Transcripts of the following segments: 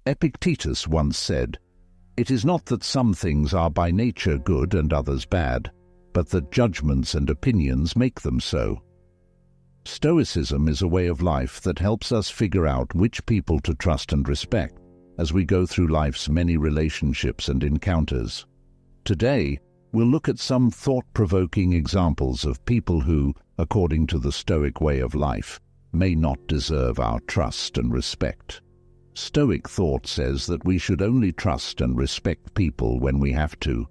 Epictetus once said, "It is not that some things are by nature good and others bad, but that judgments and opinions make them so." Stoicism is a way of life that helps us figure out which people to trust and respect as we go through life's many relationships and encounters. Today, we'll look at some thought-provoking examples of people who, according to the Stoic way of life, may not deserve our trust and respect. Stoic thought says that we should only trust and respect people when we have to.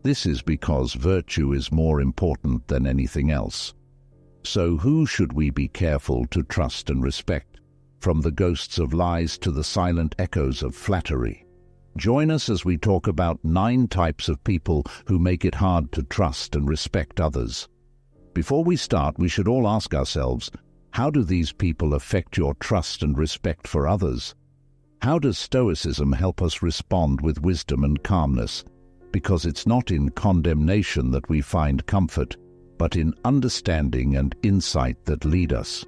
This is because virtue is more important than anything else. So who should we be careful to trust and respect, from the ghosts of lies to the silent echoes of flattery? Join us as we talk about 9 types of people who make it hard to trust and respect others. Before we start, we should all ask ourselves, how do these people affect your trust and respect for others? How does Stoicism help us respond with wisdom and calmness? Because it's not in condemnation that we find comfort, but in understanding and insight that lead us.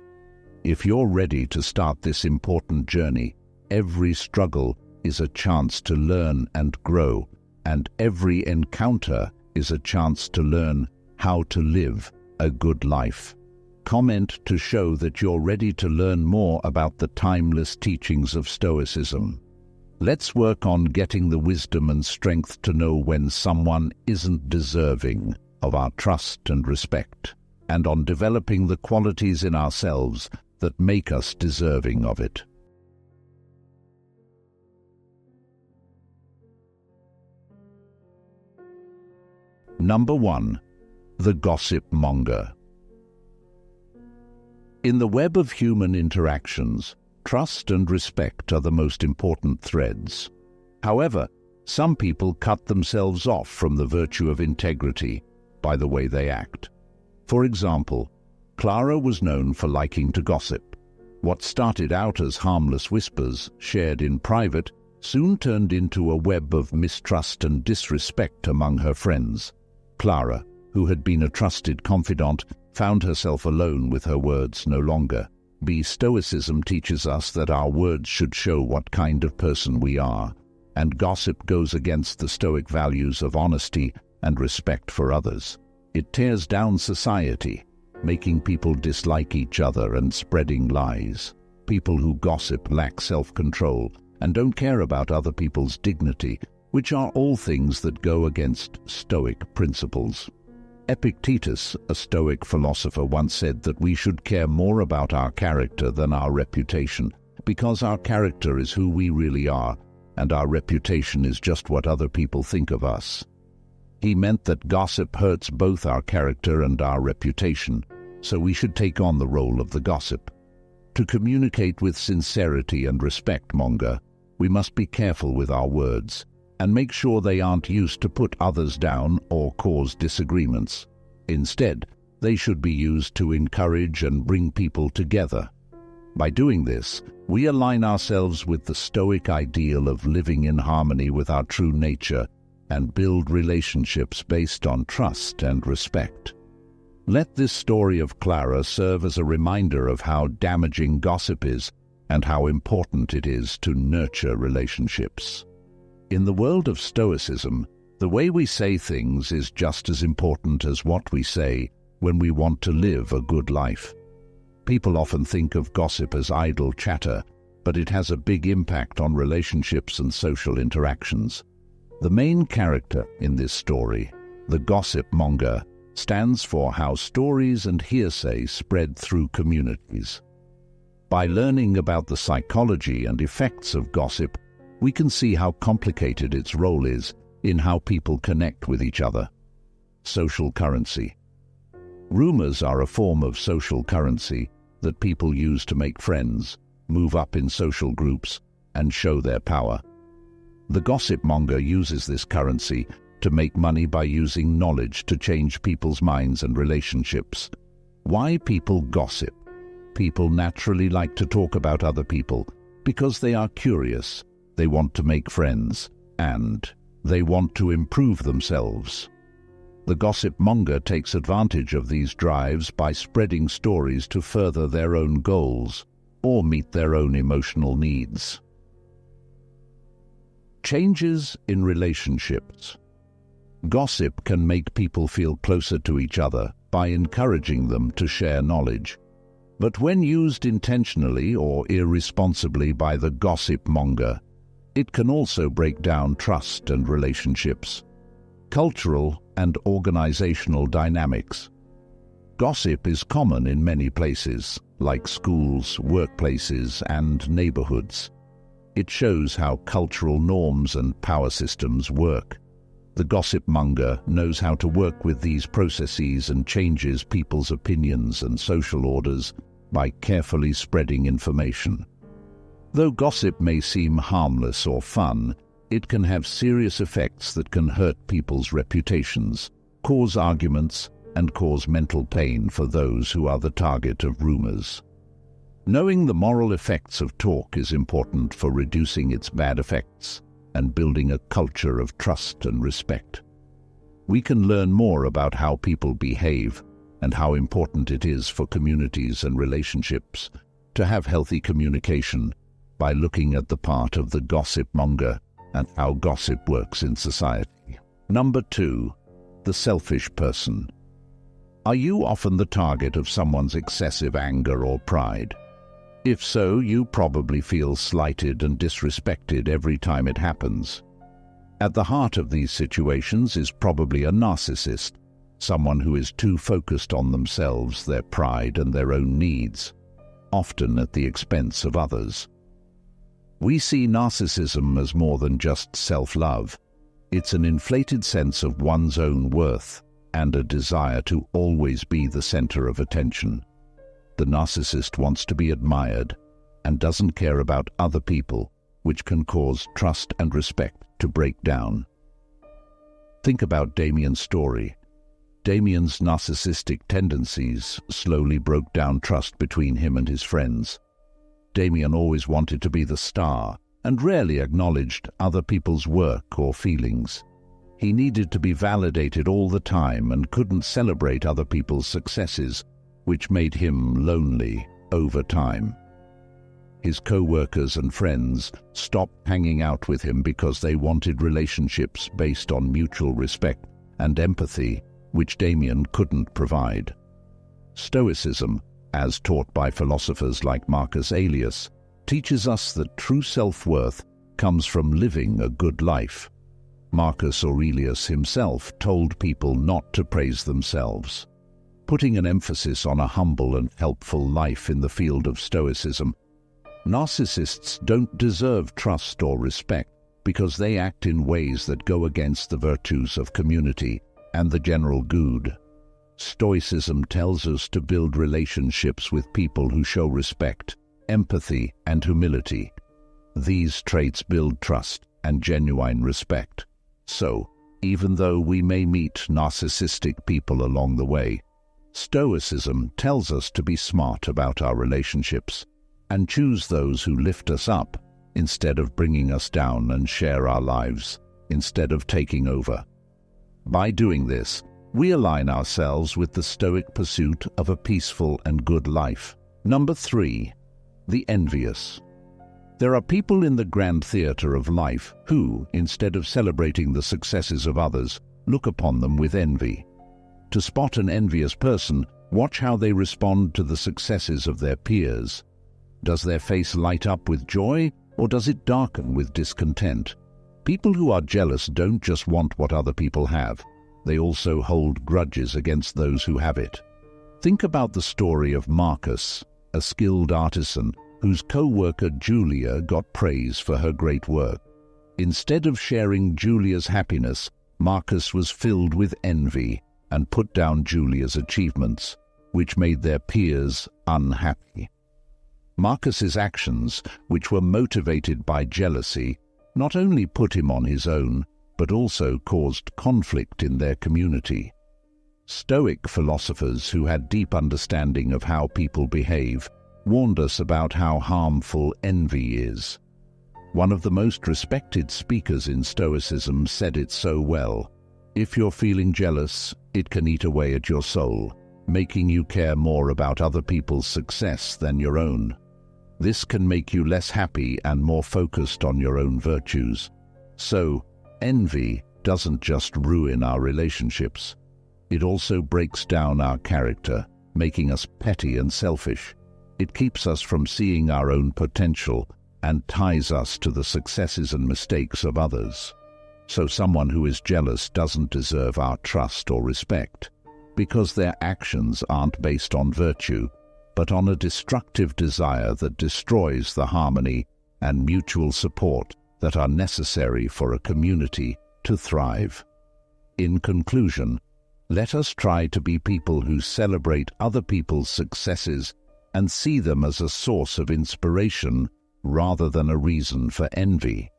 If you're ready to start this important journey, every struggle is a chance to learn and grow, and every encounter is a chance to learn how to live a good life. Comment to show that you're ready to learn more about the timeless teachings of Stoicism. Let's work on getting the wisdom and strength to know when someone isn't deserving of our trust and respect, and on developing the qualities in ourselves that make us deserving of it. Number 1. The Gossip Monger. In the web of human interactions, trust and respect are the most important threads. However, some people cut themselves off from the virtue of integrity by the way they act. For example, Clara was known for liking to gossip. What started out as harmless whispers shared in private soon turned into a web of mistrust and disrespect among her friends. Clara, who had been a trusted confidant, found herself alone with her words no longer. Stoicism teaches us that our words should show what kind of person we are, and gossip goes against the Stoic values of honesty and respect for others. It tears down society, making people dislike each other and spreading lies. People who gossip lack self-control and don't care about other people's dignity, which are all things that go against Stoic principles. Epictetus, a Stoic philosopher, once said that we should care more about our character than our reputation, because our character is who we really are, and our reputation is just what other people think of us. He meant that gossip hurts both our character and our reputation, so we should take on the role of the gossip. To communicate with sincerity and respect, Monger, we must be careful with our words, and make sure they aren't used to put others down or cause disagreements. Instead, they should be used to encourage and bring people together. By doing this, we align ourselves with the Stoic ideal of living in harmony with our true nature and build relationships based on trust and respect. Let this story of Clara serve as a reminder of how damaging gossip is and how important it is to nurture relationships. In the world of Stoicism, the way we say things is just as important as what we say when we want to live a good life. People often think of gossip as idle chatter, but it has a big impact on relationships and social interactions. The main character in this story, the Gossip Monger, stands for how stories and hearsay spread through communities. By learning about the psychology and effects of gossip, we can see how complicated its role is in how people connect with each other. Social currency. Rumors are a form of social currency that people use to make friends, move up in social groups, and show their power. The gossip monger uses this currency to make money by using knowledge to change people's minds and relationships. Why people gossip? People naturally like to talk about other people because they are curious, they want to make friends, and they want to improve themselves. The gossip monger takes advantage of these drives by spreading stories to further their own goals or meet their own emotional needs. Changes in relationships. Gossip can make people feel closer to each other by encouraging them to share knowledge. But when used intentionally or irresponsibly by the gossip monger, it can also break down trust and relationships. Cultural and organizational dynamics. Gossip is common in many places, like schools, workplaces, and neighborhoods. It shows how cultural norms and power systems work. The gossip monger knows how to work with these processes and changes people's opinions and social orders by carefully spreading information. Though gossip may seem harmless or fun, it can have serious effects that can hurt people's reputations, cause arguments, and cause mental pain for those who are the target of rumors. Knowing the moral effects of talk is important for reducing its bad effects and building a culture of trust and respect. We can learn more about how people behave and how important it is for communities and relationships to have healthy communication by looking at the part of the gossip monger and how gossip works in society. Number 2, the selfish person. Are you often the target of someone's excessive anger or pride? If so, you probably feel slighted and disrespected every time it happens. At the heart of these situations is probably a narcissist, someone who is too focused on themselves, their pride, and their own needs, often at the expense of others. We see narcissism as more than just self-love. It's an inflated sense of one's own worth and a desire to always be the center of attention. The narcissist wants to be admired and doesn't care about other people, which can cause trust and respect to break down. Think about Damien's story. Damien's narcissistic tendencies slowly broke down trust between him and his friends. Damien always wanted to be the star and rarely acknowledged other people's work or feelings. He needed to be validated all the time and couldn't celebrate other people's successes, which made him lonely over time. His co-workers and friends stopped hanging out with him because they wanted relationships based on mutual respect and empathy, which Damien couldn't provide. Stoicism, as taught by philosophers like Marcus Aurelius, teaches us that true self-worth comes from living a good life. Marcus Aurelius himself told people not to praise themselves, putting an emphasis on a humble and helpful life in the field of Stoicism. Narcissists don't deserve trust or respect because they act in ways that go against the virtues of community and the general good. Stoicism tells us to build relationships with people who show respect, empathy, and humility. These traits build trust and genuine respect. So, even though we may meet narcissistic people along the way, Stoicism tells us to be smart about our relationships and choose those who lift us up instead of bringing us down and share our lives instead of taking over. By doing this, we align ourselves with the Stoic pursuit of a peaceful and good life. Number 3, the envious. There are people in the grand theater of life who, instead of celebrating the successes of others, look upon them with envy. To spot an envious person, watch how they respond to the successes of their peers. Does their face light up with joy, or does it darken with discontent? People who are jealous don't just want what other people have. They also hold grudges against those who have it. Think about the story of Marcus, a skilled artisan whose co-worker Julia got praise for her great work. Instead of sharing Julia's happiness, Marcus was filled with envy and put down Julia's achievements, which made their peers unhappy. Marcus's actions, which were motivated by jealousy, not only put him on his own, but also caused conflict in their community. Stoic philosophers who had deep understanding of how people behave warned us about how harmful envy is. One of the most respected speakers in Stoicism said it so well: "If you're feeling jealous, it can eat away at your soul, making you care more about other people's success than your own. This can make you less happy and more focused on your own virtues. So, envy doesn't just ruin our relationships. It also breaks down our character, making us petty and selfish. It keeps us from seeing our own potential and ties us to the successes and mistakes of others. So someone who is jealous doesn't deserve our trust or respect, because their actions aren't based on virtue, but on a destructive desire that destroys the harmony and mutual support that are necessary for a community to thrive. In conclusion, let us try to be people who celebrate other people's successes and see them as a source of inspiration rather than a reason for envy.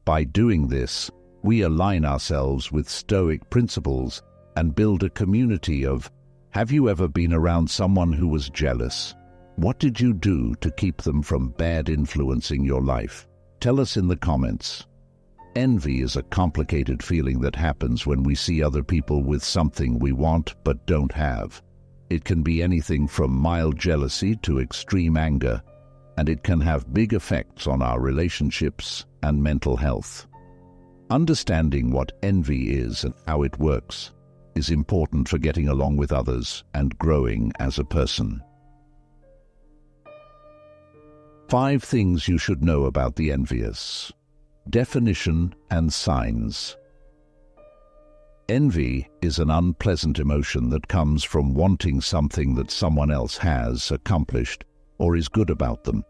By doing this, we align ourselves with Stoic principles and build a community of, have you ever been around someone who was jealous? What did you do to keep them from bad influencing your life? Tell us in the comments. Envy is a complicated feeling that happens when we see other people with something we want but don't have. It can be anything from mild jealousy to extreme anger, and it can have big effects on our relationships and mental health. Understanding what envy is and how it works is important for getting along with others and growing as a person. 5 things you should know about the envious. Definition and signs. Envy is an unpleasant emotion that comes from wanting something that someone else has accomplished or is good about them.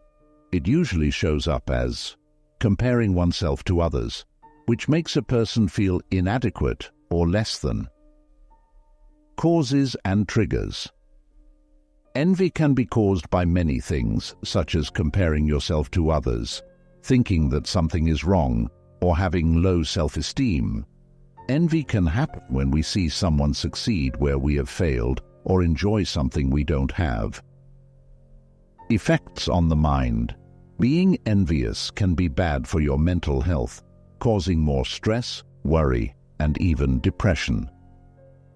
It usually shows up as comparing oneself to others, which makes a person feel inadequate or less than. Causes and triggers. Envy can be caused by many things, such as comparing yourself to others, thinking that something is wrong, or having low self-esteem. Envy can happen when we see someone succeed where we have failed or enjoy something we don't have. Effects on the mind. Being envious can be bad for your mental health, causing more stress, worry, and even depression.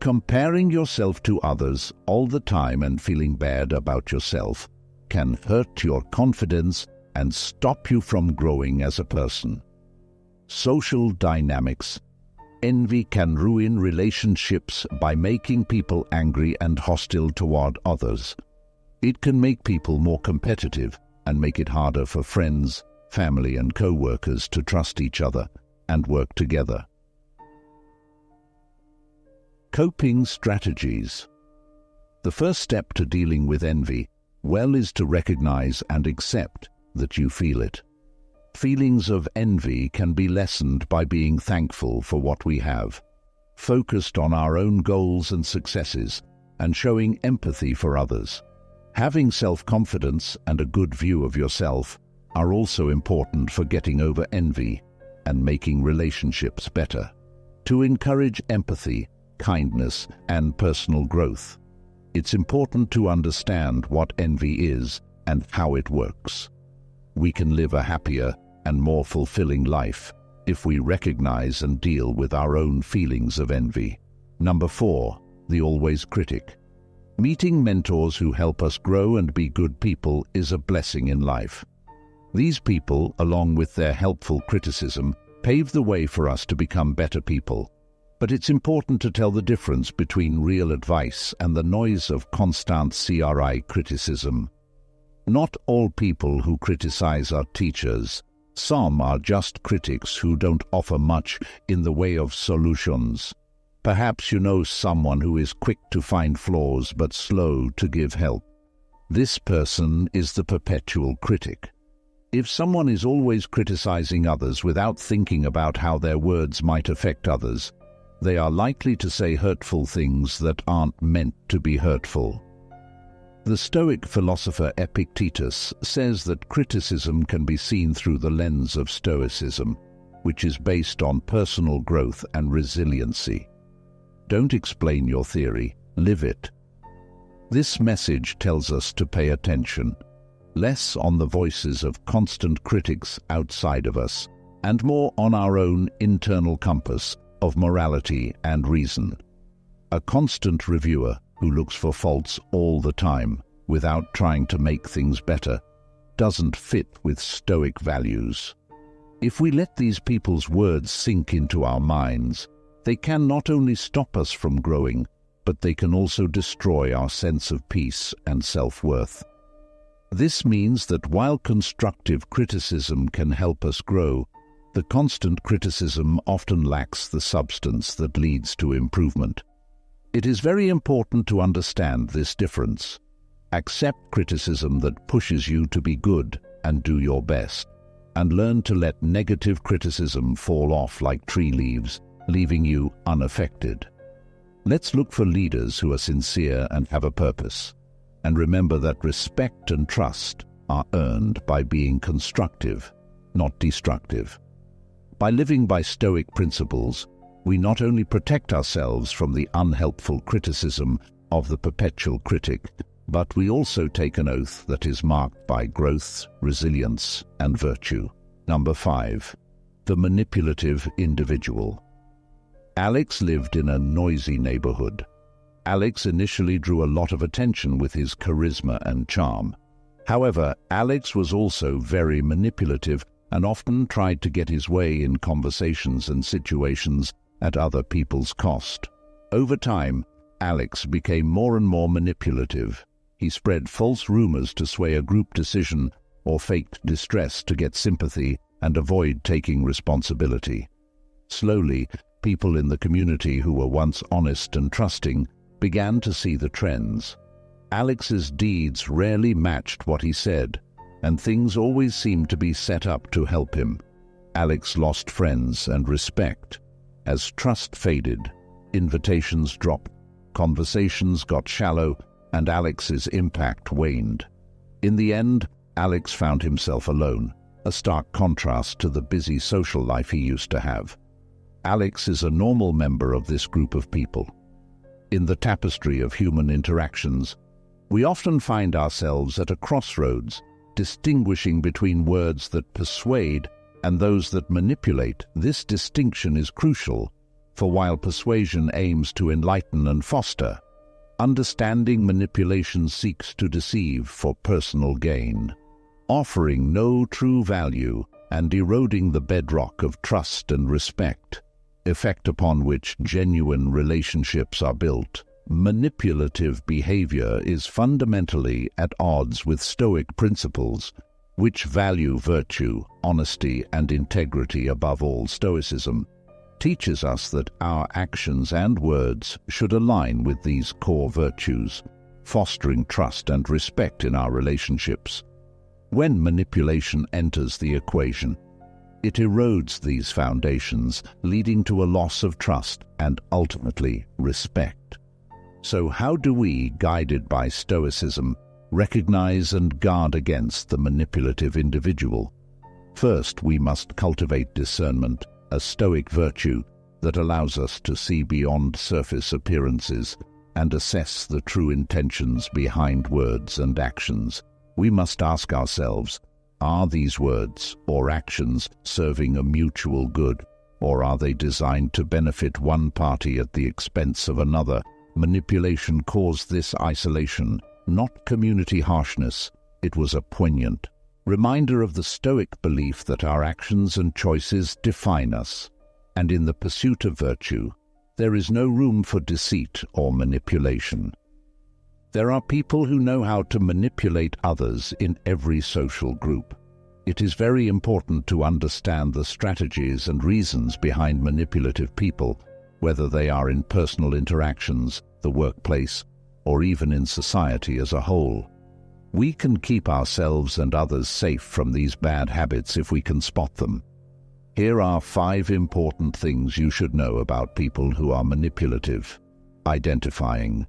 Comparing yourself to others all the time and feeling bad about yourself can hurt your confidence and stop you from growing as a person. Social dynamics. Envy can ruin relationships by making people angry and hostile toward others. It can make people more competitive and make it harder for friends, family, and co-workers to trust each other and work together. Coping strategies. The first step to dealing with envy is to recognize and accept that you feel it. Feelings of envy can be lessened by being thankful for what we have, focused on our own goals and successes, and showing empathy for others. Having self-confidence and a good view of yourself are also important for getting over envy and making relationships better. To encourage empathy, kindness, and personal growth, it's important to understand what envy is and how it works. We can live a happier and more fulfilling life if we recognize and deal with our own feelings of envy. Number 4, the always critic. Meeting mentors who help us grow and be good people is a blessing in life. These people, along with their helpful criticism, pave the way for us to become better people. But it's important to tell the difference between real advice and the noise of constant criticism. Not all people who criticize are teachers. Some are just critics who don't offer much in the way of solutions. Perhaps you know someone who is quick to find flaws but slow to give help. This person is the perpetual critic. If someone is always criticizing others without thinking about how their words might affect others, they are likely to say hurtful things that aren't meant to be hurtful. The Stoic philosopher Epictetus says that criticism can be seen through the lens of Stoicism, which is based on personal growth and resiliency. Don't explain your theory, live it. This message tells us to pay attention, less on the voices of constant critics outside of us, and more on our own internal compass of morality and reason. A constant reviewer who looks for faults all the time without trying to make things better doesn't fit with Stoic values. If we let these people's words sink into our minds, they can not only stop us from growing, but they can also destroy our sense of peace and self-worth. This means that while constructive criticism can help us grow, the constant criticism often lacks the substance that leads to improvement. It is very important to understand this difference. Accept criticism that pushes you to be good and do your best, and learn to let negative criticism fall off like tree leaves, leaving you unaffected. Let's look for leaders who are sincere and have a purpose, and remember that respect and trust are earned by being constructive, not destructive. By living by Stoic principles, we not only protect ourselves from the unhelpful criticism of the perpetual critic, but we also take an oath that is marked by growth, resilience, and virtue. Number 5. The manipulative individual. Alex lived in a noisy neighborhood. Alex initially drew a lot of attention with his charisma and charm. However, Alex was also very manipulative and often tried to get his way in conversations and situations at other people's cost. Over time, Alex became more and more manipulative. He spread false rumors to sway a group decision or faked distress to get sympathy and avoid taking responsibility. Slowly, people in the community who were once honest and trusting began to see the trends. Alex's deeds rarely matched what he said, and things always seemed to be set up to help him. Alex lost friends and respect. As trust faded, invitations dropped, conversations got shallow, and Alex's impact waned. In the end, Alex found himself alone, a stark contrast to the busy social life he used to have. Alex is a normal member of this group of people. In the tapestry of human interactions, we often find ourselves at a crossroads, distinguishing between words that persuade and those that manipulate. This distinction is crucial, for while persuasion aims to enlighten and foster, understanding manipulation seeks to deceive for personal gain, offering no true value and eroding the bedrock of trust and respect, effect upon which genuine relationships are built. Manipulative behavior is fundamentally at odds with Stoic principles, which value virtue, honesty, and integrity above all. Stoicism teaches us that our actions and words should align with these core virtues, fostering trust and respect in our relationships. When manipulation enters the equation, it erodes these foundations, leading to a loss of trust and ultimately respect. So how do we, guided by Stoicism, recognize and guard against the manipulative individual? First, we must cultivate discernment, a Stoic virtue that allows us to see beyond surface appearances and assess the true intentions behind words and actions. We must ask ourselves, are these words or actions serving a mutual good, or are they designed to benefit one party at the expense of another? Manipulation caused this isolation, not community harshness. It was a poignant reminder of the Stoic belief that our actions and choices define us, and in the pursuit of virtue, there is no room for deceit or manipulation. There are people who know how to manipulate others in every social group. It is very important to understand the strategies and reasons behind manipulative people, whether they are in personal interactions, the workplace, or even in society as a whole. We can keep ourselves and others safe from these bad habits if we can spot them. Here are 5 important things you should know about people who are manipulative. Identifying.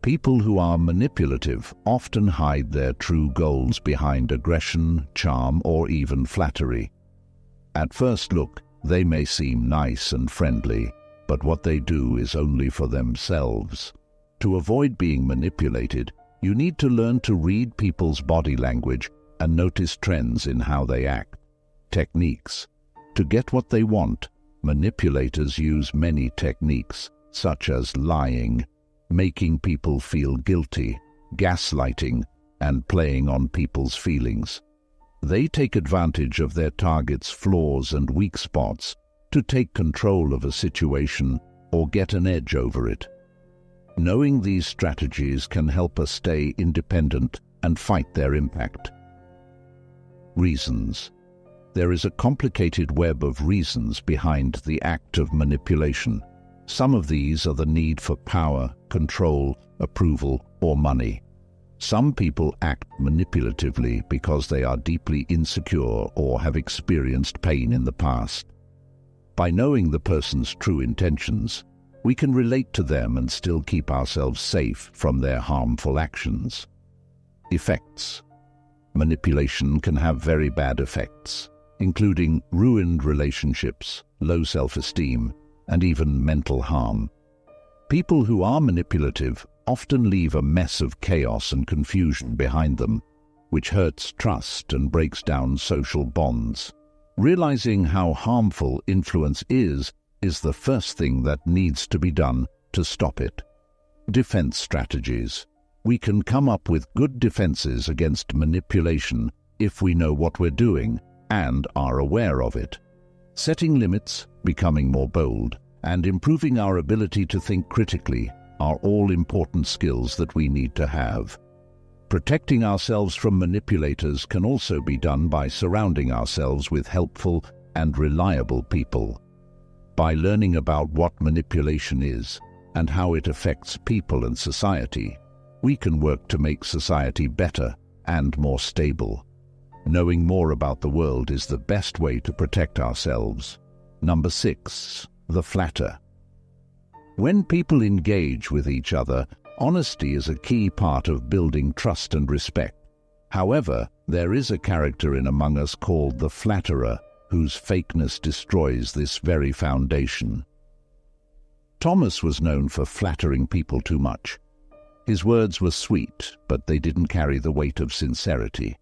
People who are manipulative often hide their true goals behind aggression, charm, or even flattery. At first look, they may seem nice and friendly, but what they do is only for themselves. To avoid being manipulated, you need to learn to read people's body language and notice trends in how they act. Techniques. To get what they want, manipulators use many techniques, such as lying, making people feel guilty, gaslighting, and playing on people's feelings. They take advantage of their target's flaws and weak spots to take control of a situation or get an edge over it. Knowing these strategies can help us stay independent and fight their impact. Reasons. There is a complicated web of reasons behind the act of manipulation. Some of these are the need for power, control, approval, or money. Some people act manipulatively because they are deeply insecure or have experienced pain in the past. By knowing the person's true intentions, we can relate to them and still keep ourselves safe from their harmful actions. Effects. Manipulation can have very bad effects, including ruined relationships, low self-esteem, and even mental harm. People who are manipulative often leave a mess of chaos and confusion behind them, which hurts trust and breaks down social bonds. Realizing how harmful influence is the first thing that needs to be done to stop it. Defense strategies. We can come up with good defenses against manipulation if we know what we're doing and are aware of it. Setting limits, becoming more bold, and improving our ability to think critically are all important skills that we need to have. Protecting ourselves from manipulators can also be done by surrounding ourselves with helpful and reliable people. By learning about what manipulation is and how it affects people and society, we can work to make society better and more stable. Knowing more about the world is the best way to protect ourselves. Number 6. The flatter. When people engage with each other, honesty is a key part of building trust and respect. However, there is a character in among us called the flatterer, whose fakeness destroys this very foundation. Thomas was known for flattering people too much. His words were sweet, but they didn't carry the weight of sincerity.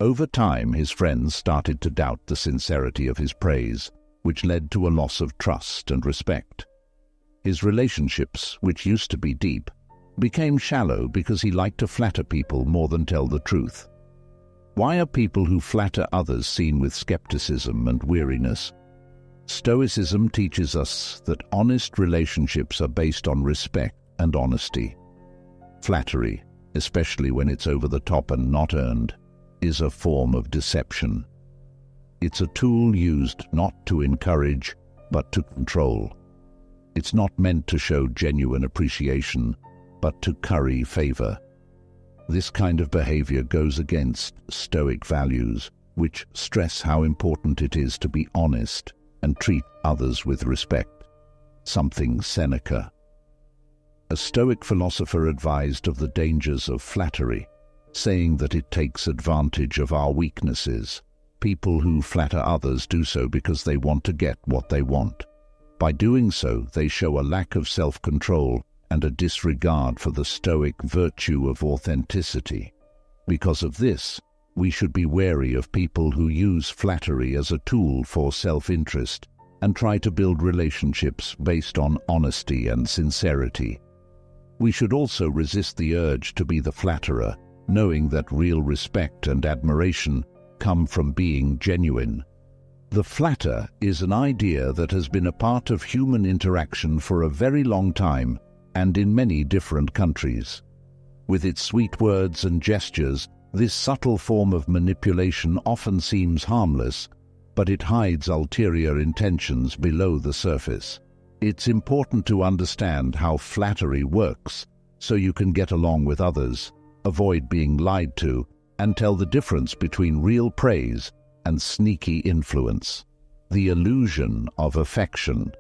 Over time, his friends started to doubt the sincerity of his praise, which led to a loss of trust and respect. His relationships, which used to be deep, became shallow because he liked to flatter people more than tell the truth. Why are people who flatter others seen with skepticism and weariness? Stoicism teaches us that honest relationships are based on respect and honesty. Flattery, especially when it's over the top and not earned, is a form of deception. It's a tool used not to encourage, but to control. It's not meant to show genuine appreciation, but to curry favor. This kind of behavior goes against Stoic values, which stress how important it is to be honest and treat others with respect. Something Seneca. A Stoic philosopher advised of the dangers of flattery, saying that it takes advantage of our weaknesses. People who flatter others do so because they want to get what they want. By doing so, they show a lack of self-control and a disregard for the Stoic virtue of authenticity. Because of this, we should be wary of people who use flattery as a tool for self-interest and try to build relationships based on honesty and sincerity. We should also resist the urge to be the flatterer, knowing that real respect and admiration come from being genuine. The flatter is an idea that has been a part of human interaction for a very long time and in many different countries. With its sweet words and gestures, this subtle form of manipulation often seems harmless, but it hides ulterior intentions below the surface. It's important to understand how flattery works so you can get along with others, avoid being lied to, and tell the difference between real praise and sneaky influence. The illusion of affection.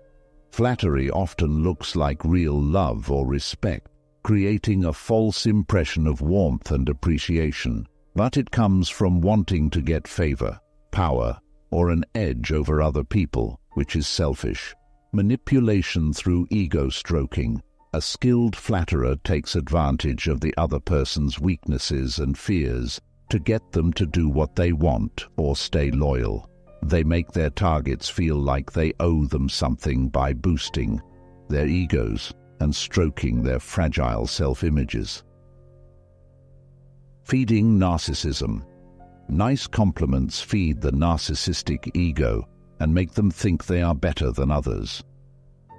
Flattery often looks like real love or respect, creating a false impression of warmth and appreciation, but it comes from wanting to get favor, power, or an edge over other people, which is selfish. Manipulation through ego stroking. A skilled flatterer takes advantage of the other person's weaknesses and fears to get them to do what they want or stay loyal. They make their targets feel like they owe them something by boosting their egos and stroking their fragile self-images. Feeding narcissism. Nice compliments feed the narcissistic ego and make them think they are better than others.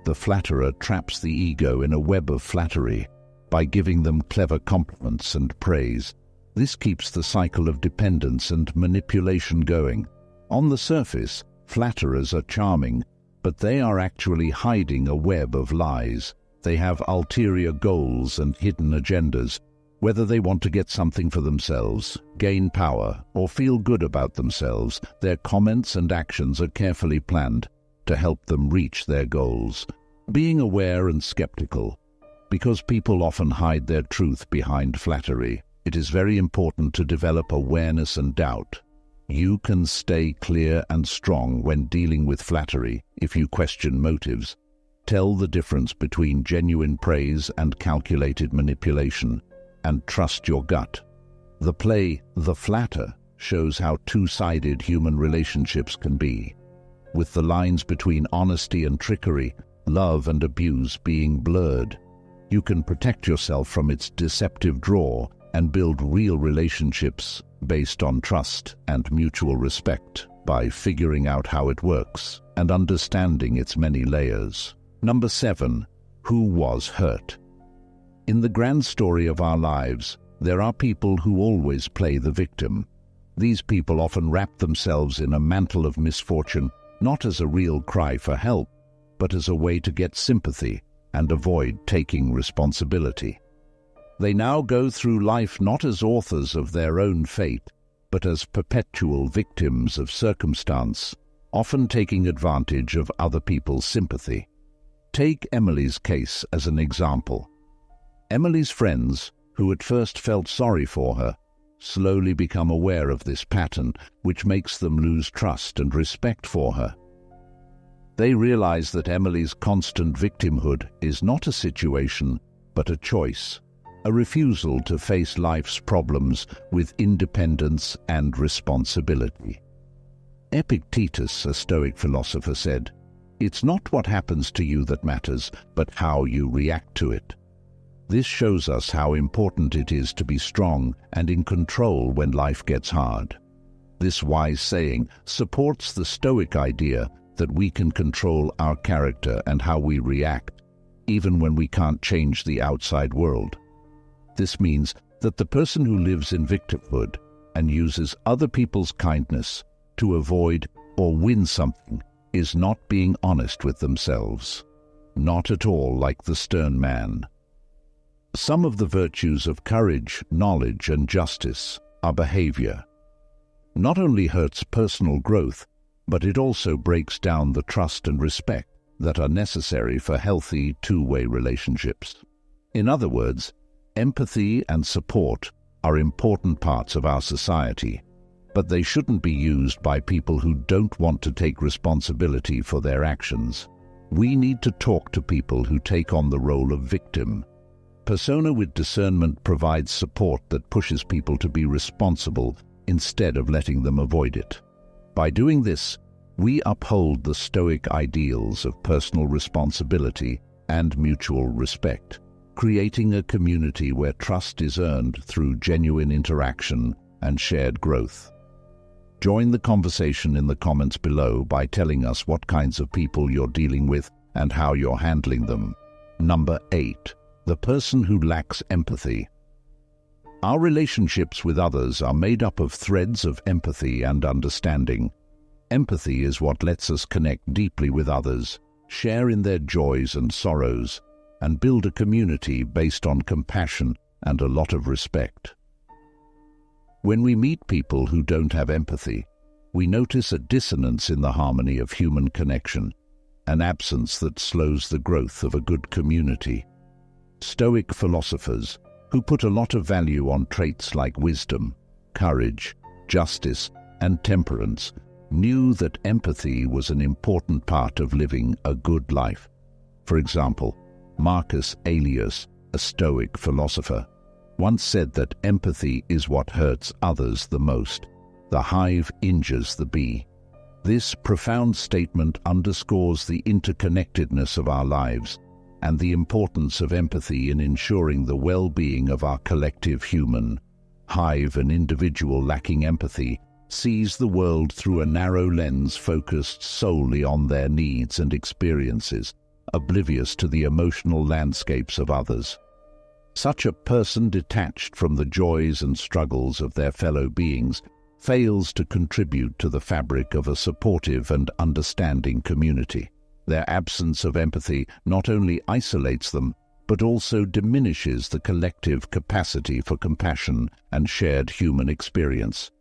The flatterer traps the ego in a web of flattery by giving them clever compliments and praise. This keeps the cycle of dependence and manipulation going. On the surface, flatterers are charming, but they are actually hiding a web of lies. They have ulterior goals and hidden agendas. Whether they want to get something for themselves, gain power, or feel good about themselves, their comments and actions are carefully planned to help them reach their goals. Being aware and skeptical. Because people often hide their truth behind flattery, it is very important to develop awareness and doubt. You can stay clear and strong when dealing with flattery if you question motives. Tell the difference between genuine praise and calculated manipulation, and trust your gut. The play The Flatter shows how two-sided human relationships can be, with the lines between honesty and trickery, love and abuse being blurred. You can protect yourself from its deceptive draw and build real relationships based on trust and mutual respect by figuring out how it works and understanding its many layers. Number 7. Who was hurt? In the grand story of our lives, there are people who always play the victim. These people often wrap themselves in a mantle of misfortune, not as a real cry for help, but as a way to get sympathy and avoid taking responsibility. They now go through life not as authors of their own fate, but as perpetual victims of circumstance, often taking advantage of other people's sympathy. Take Emily's case as an example. Emily's friends, who at first felt sorry for her, slowly become aware of this pattern, which makes them lose trust and respect for her. They realize that Emily's constant victimhood is not a situation, but a choice, a refusal to face life's problems with independence and responsibility. Epictetus, a Stoic philosopher, said, "It's not what happens to you that matters, but how you react to it." This shows us how important it is to be strong and in control when life gets hard. This wise saying supports the Stoic idea that we can control our character and how we react, even when we can't change the outside world. This means that the person who lives in victimhood and uses other people's kindness to avoid or win something is not being honest with themselves. Not at all like the stern man. Some of the virtues of courage, knowledge, and justice are behavior. Not only hurts personal growth, but it also breaks down the trust and respect that are necessary for healthy two-way relationships. In other words, empathy and support are important parts of our society, but they shouldn't be used by people who don't want to take responsibility for their actions. We need to talk to people who take on the role of victim. Persona with discernment provides support that pushes people to be responsible instead of letting them avoid it. By doing this, we uphold the Stoic ideals of personal responsibility and mutual respect, creating a community where trust is earned through genuine interaction and shared growth. Join the conversation in the comments below by telling us what kinds of people you're dealing with and how you're handling them. Number 8. The person who lacks empathy. Our relationships with others are made up of threads of empathy and understanding. Empathy is what lets us connect deeply with others, share in their joys and sorrows, and build a community based on compassion and a lot of respect. When we meet people who don't have empathy, we notice a dissonance in the harmony of human connection, an absence that slows the growth of a good community. Stoic philosophers, who put a lot of value on traits like wisdom, courage, justice, and temperance, knew that empathy was an important part of living a good life. For example, Marcus Aurelius, a Stoic philosopher, once said that empathy is what hurts others the most. The hive injures the bee. This profound statement underscores the interconnectedness of our lives and the importance of empathy in ensuring the well-being of our collective human An individual lacking empathy sees the world through a narrow lens focused solely on their needs and experiences, oblivious to the emotional landscapes of others. Such a person, detached from the joys and struggles of their fellow beings, fails to contribute to the fabric of a supportive and understanding community. Their absence of empathy not only isolates them, but also diminishes the collective capacity for compassion and shared human experience.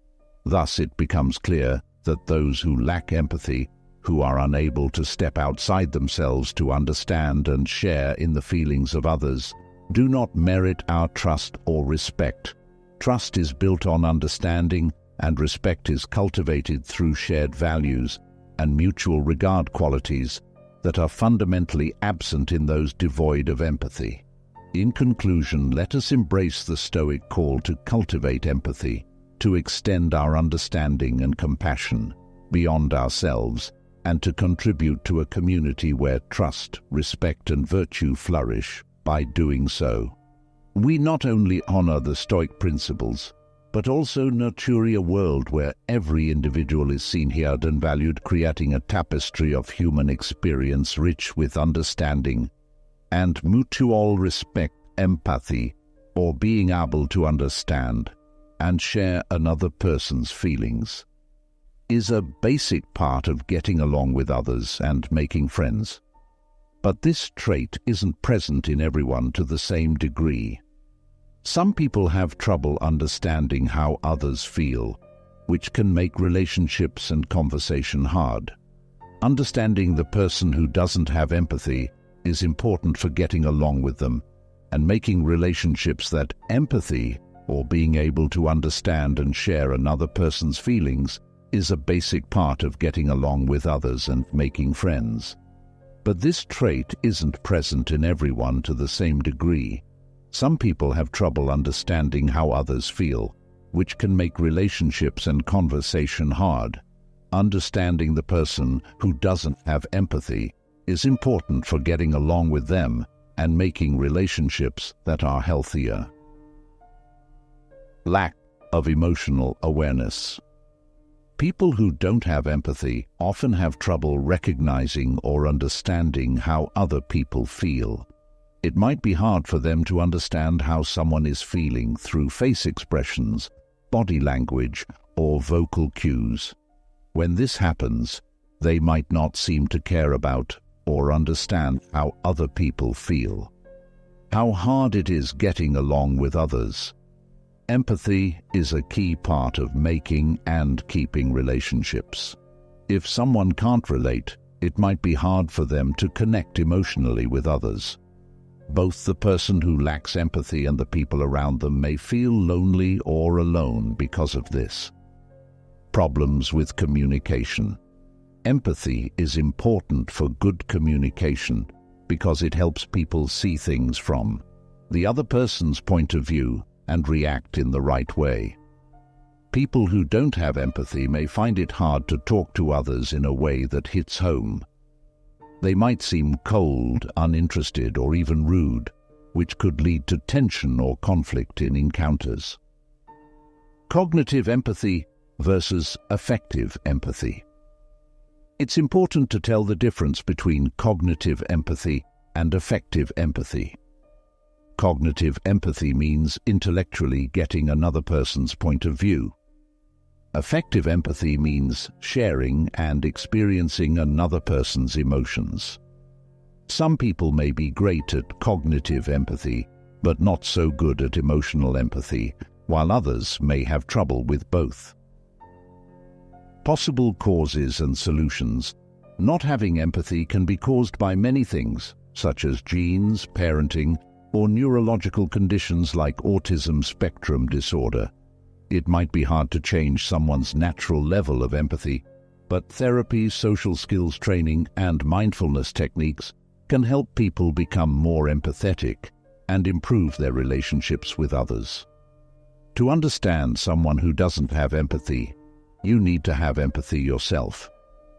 Thus, it becomes clear that those who lack empathy, who are unable to step outside themselves to understand and share in the feelings of others, do not merit our trust or respect. Trust is built on understanding, and respect is cultivated through shared values and mutual regard, qualities that are fundamentally absent in those devoid of empathy. In conclusion, let us embrace the Stoic call to cultivate empathy, to extend our understanding and compassion beyond ourselves, and to contribute to a community where trust, respect, and virtue flourish. By doing so, we not only honor the Stoic principles, but also nurture a world where every individual is seen, heard, and valued, creating a tapestry of human experience rich with understanding and mutual respect. Empathy, or being able to understand and share another person's feelings, is a basic part of getting along with others and making friends. But this trait isn't present in everyone to the same degree. Some people have trouble understanding how others feel, which can make relationships and conversation hard. Understanding the person who doesn't have empathy is important for getting along with them and making relationships. That empathy, or being able to understand and share another person's feelings, is a basic part of getting along with others and making friends. But this trait isn't present in everyone to the same degree. Some people have trouble understanding how others feel, which can make relationships and conversation hard. Understanding the person who doesn't have empathy is important for getting along with them and making relationships that are healthier. Lack of emotional awareness. People who don't have empathy often have trouble recognizing or understanding how other people feel. It might be hard for them to understand how someone is feeling through face expressions, body language, or vocal cues. When this happens, they might not seem to care about or understand how other people feel. How hard it is getting along with others. Empathy is a key part of making and keeping relationships. If someone can't relate, it might be hard for them to connect emotionally with others. Both the person who lacks empathy and the people around them may feel lonely or alone because of this. Problems with communication. Empathy is important for good communication because it helps people see things from the other person's point of view and react in the right way. People who don't have empathy may find it hard to talk to others in a way that hits home. They might seem cold, uninterested, or even rude, which could lead to tension or conflict in encounters. Cognitive empathy versus affective empathy. It's important to tell the difference between cognitive empathy and affective empathy. Cognitive empathy means intellectually getting another person's point of view. Affective empathy means sharing and experiencing another person's emotions. Some people may be great at cognitive empathy, but not so good at emotional empathy, while others may have trouble with both. Possible causes and solutions. Not having empathy can be caused by many things, such as genes, parenting, or neurological conditions like autism spectrum disorder. It might be hard to change someone's natural level of empathy, but therapy, social skills training, and mindfulness techniques can help people become more empathetic and improve their relationships with others. To understand someone who doesn't have empathy, you need to have empathy yourself.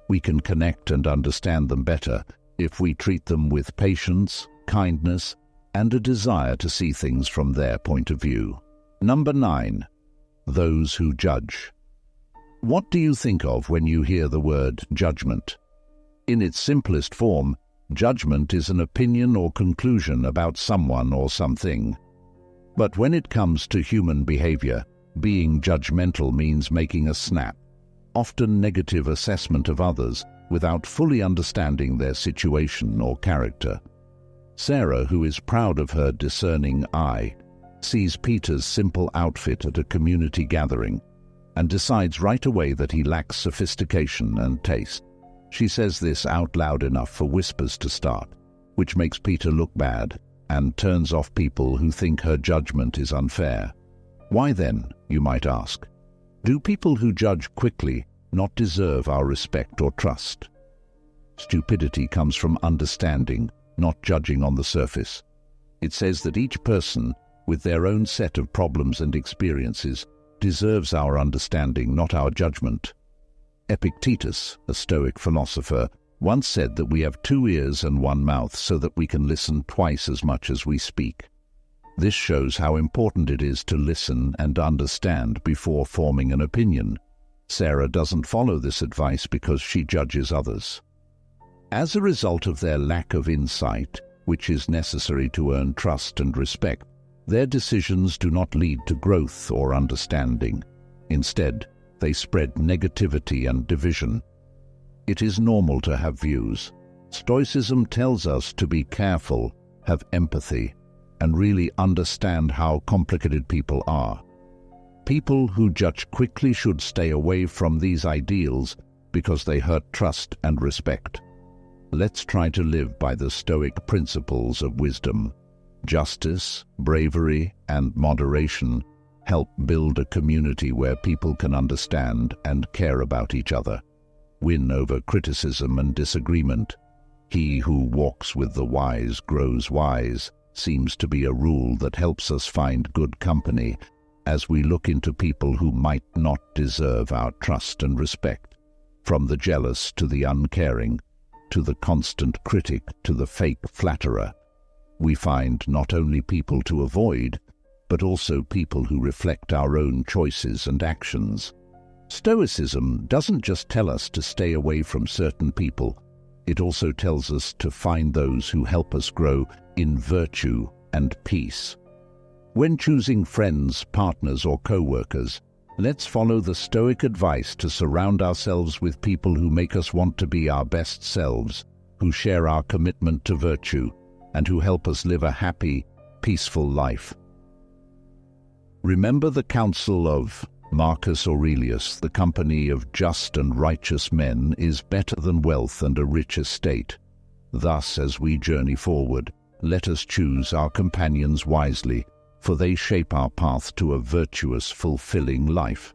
We can connect and understand them better if we treat them with patience, kindness, and a desire to see things from their point of view. Number 9. those who judge. What do you think of when you hear the word judgment? In its simplest form, judgment is an opinion or conclusion about someone or something. But when it comes to human behavior, being judgmental means making a snap, often negative assessment of others without fully understanding their situation or character. Sarah, who is proud of her discerning eye, sees Peter's simple outfit at a community gathering and decides right away that he lacks sophistication and taste. She says this out loud enough for whispers to start, which makes Peter look bad and turns off people who think her judgment is unfair. Why then, you might ask? Do people who judge quickly not deserve our respect or trust? Stupidity comes from understanding, not judging on the surface. It says that each person, with their own set of problems and experiences, deserves our understanding, not our judgment. Epictetus, a Stoic philosopher, once said that we have 2 ears and 1 mouth so that we can listen twice as much as we speak. This shows how important it is to listen and understand before forming an opinion. Sarah doesn't follow this advice because she judges others. As a result of their lack of insight, which is necessary to earn trust and respect, their decisions do not lead to growth or understanding. Instead, they spread negativity and division. It is normal to have views. Stoicism tells us to be careful, have empathy, and really understand how complicated people are. People who judge quickly should stay away from these ideals because they hurt trust and respect. Let's try to live by the Stoic principles of wisdom. Justice, bravery, and moderation help build a community where people can understand and care about each other. Win over criticism and disagreement. He who walks with the wise grows wise seems to be a rule that helps us find good company as we look into people who might not deserve our trust and respect. From the jealous to the uncaring, to the constant critic to the fake flatterer, we find not only people to avoid, but also people who reflect our own choices and actions. Stoicism doesn't just tell us to stay away from certain people, it also tells us to find those who help us grow in virtue and peace. When choosing friends, partners, or co-workers, let's follow the Stoic advice to surround ourselves with people who make us want to be our best selves, who share our commitment to virtue, and who help us live a happy, peaceful life. Remember the counsel of Marcus Aurelius: the company of just and righteous men is better than wealth and a rich estate. Thus, as we journey forward, let us choose our companions wisely, for they shape our path to a virtuous, fulfilling life.